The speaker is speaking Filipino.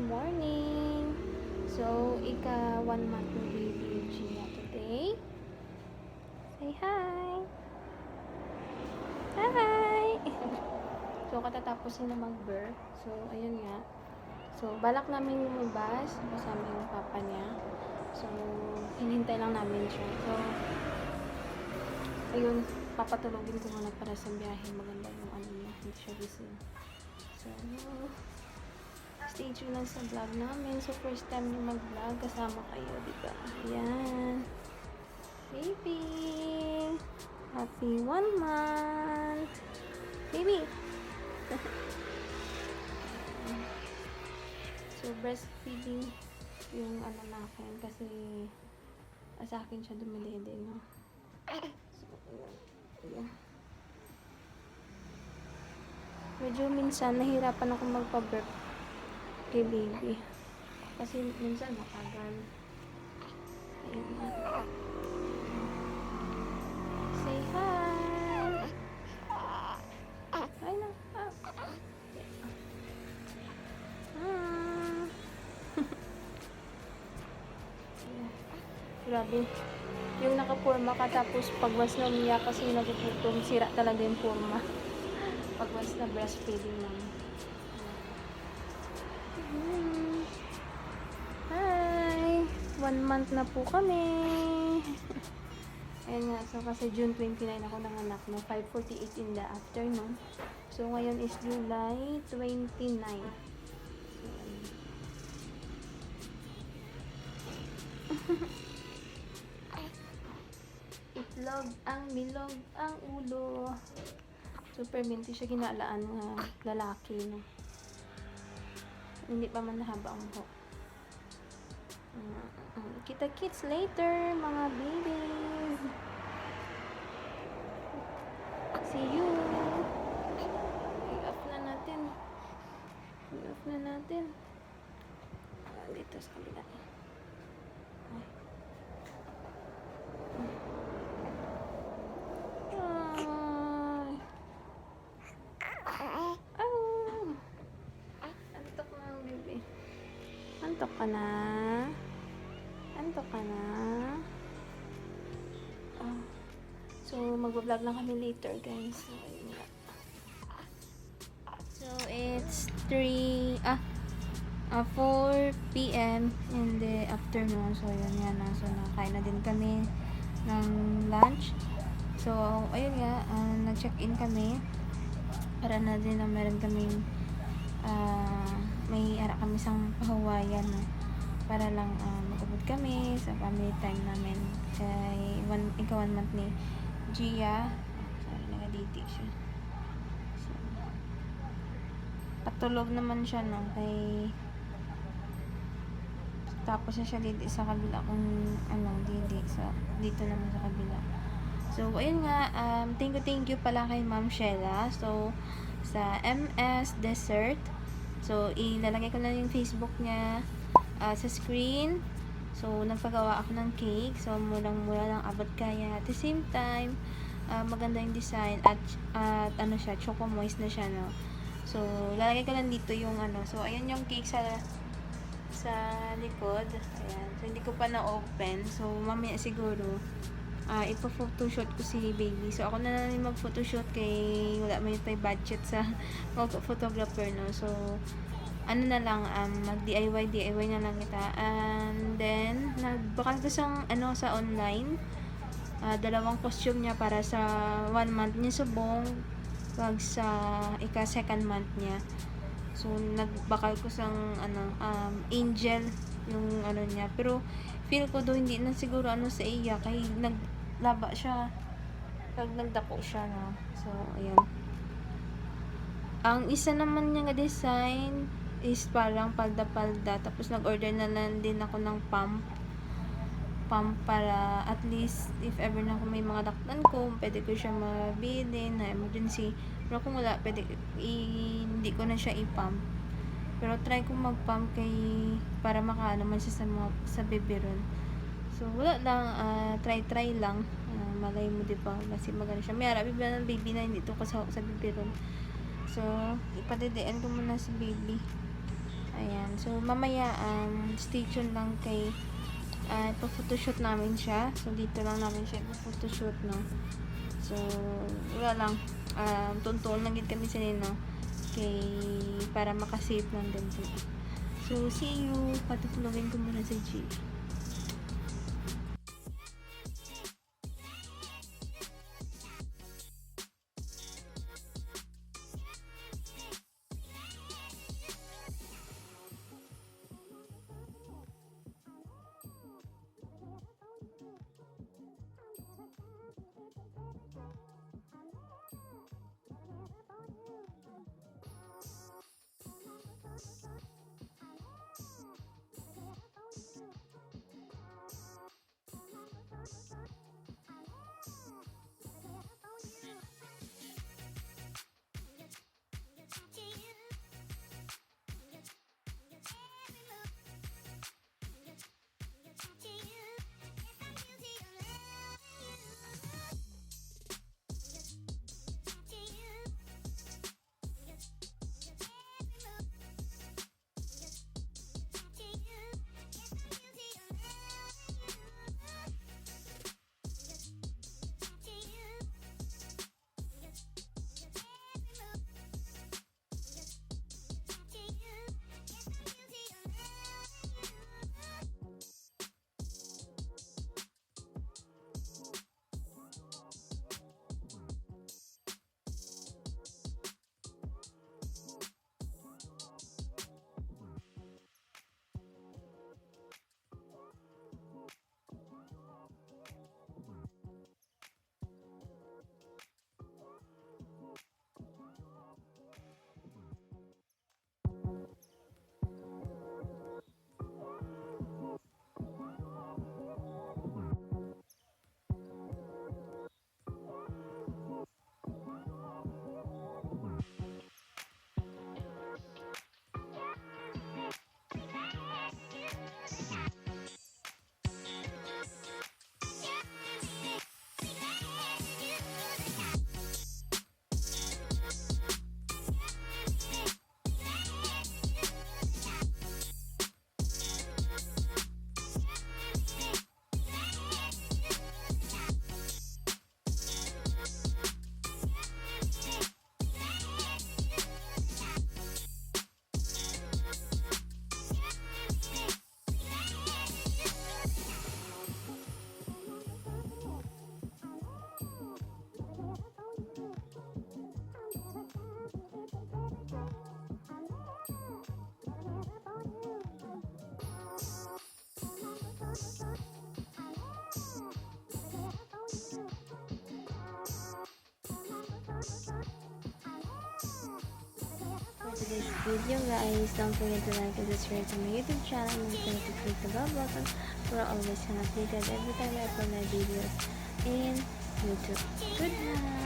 morning! So, ika 1 month na baby Gia today. Say hi! Hi! So, katatapos na mag-birth. So, ayun nga. So, balak namin lumabas kasama yung papa niya. So, hinihintay lang namin siya. So, ayun, papatulogin ko muna para sa biyahe. Maganda yung ano niya, hindi siya gising. So, stay tuned lang sa vlog namin. So, first time niyo mag-vlog, kasama kayo, diba? Ayan. Baby! Happy 1 month! Baby! So, breastfeeding yung ano nakin kasi sa akin siya dumidede, no? So, ayan. Medyo minsan nahirapan ako magpa-birth kay baby. Kasi minsan matagal. Ayan. Say hi! Hi na. Grabe. Yung nakapurma ka tapos pagwas na umiyak kasi nagugutom, sira talaga yung purma. Pagwas na breastfeeding namin. Hi! 1 month na po kami. Ayan nga, so kasi June 29 ako nanganak, no? 5:48 in the afternoon. So ngayon is July 29. Itlog ang milog ang ulo. Super minty siya, ginaalaan nga lalaki, no? Hindi pa man nahaba ang buhok. Kita-kits later, mga babies. See you. I-off na natin. I-off na natin. Dito sa kabila. Antok na ang baby. Antok ka na? Antok ka na? Oh. So, mag-vlog lang kami later, guys. So, ayun nga. So, it's 4 p.m. in the afternoon. So, yun yan na. So, nakain na din kami ng lunch. So, ayun nga, nag-check-in kami. Para na din na meron kaming may ara kami sang pahawayan, no? Para lang makabot kami sa family time namin kay 1 month ni Gia. Sorry, nag-DT siya. So, patulog naman siya, no? Kay tapos na siya dito sa kabila kung dito. So, dito naman sa kabila. So, ayun nga, thank you pala kay Ma'am Sheila. So, sa MS Dessert. So, ilalagay ko na yung Facebook niya sa screen. So, nagpagawa ako ng cake. So, murang-mura lang, abot kaya. At the same time, maganda yung design. At ano siya, choco moist na siya, no? So, lalagay ko lang dito yung ano. So, ayan yung cake sa likod. Ayan. So, hindi ko pa na-open. So, mamaya siguro, ipa-photoshoot ko si baby. So, ako na lang yung mag-photoshoot kay wala may budget sa photographer, no? So, ano na lang, mag-DIY na lang kita. And then, nagbakal ko sa online. 2 costume niya para sa 1 month niya subong. Wag sa ika-2nd month niya. So, nagbakal ko sa angel yung ano niya. Pero, feel ko do hindi na siguro sa iya kay naglaba siya. Nagdako siya, no? So, ayan. Ang isa naman niya nga design is parang palda-palda. Tapos, nag-order na lang din ako ng pump para at least if ever na ako may mga daktan ko, pwede ko siya mabili na emergency. Pero kung wala, hindi ko na siya i-pump. Pero try ko mag-pump para makaano man siya sa biberon. So, wala lang, try lang. Malay mo, diba? Kasi magano siya. May arabi ba ng baby na hindi ito kasahok sa biberon. So, ipadedean ko muna si baby. Ayan. So, mamaya, stay tuned lang kay pa-photoshoot namin siya. So, dito lang namin siya pa-photoshoot, no? So, wala lang. Tuntuon lang kami sa nino. Kay, para makasave lang din sila. So, see you. Patutulogin ko muna sa G. Today's video guys, don't forget to like and subscribe to my YouTube channel and don't forget to click the bell button for always an updated every time I upload my videos in YouTube. Good night!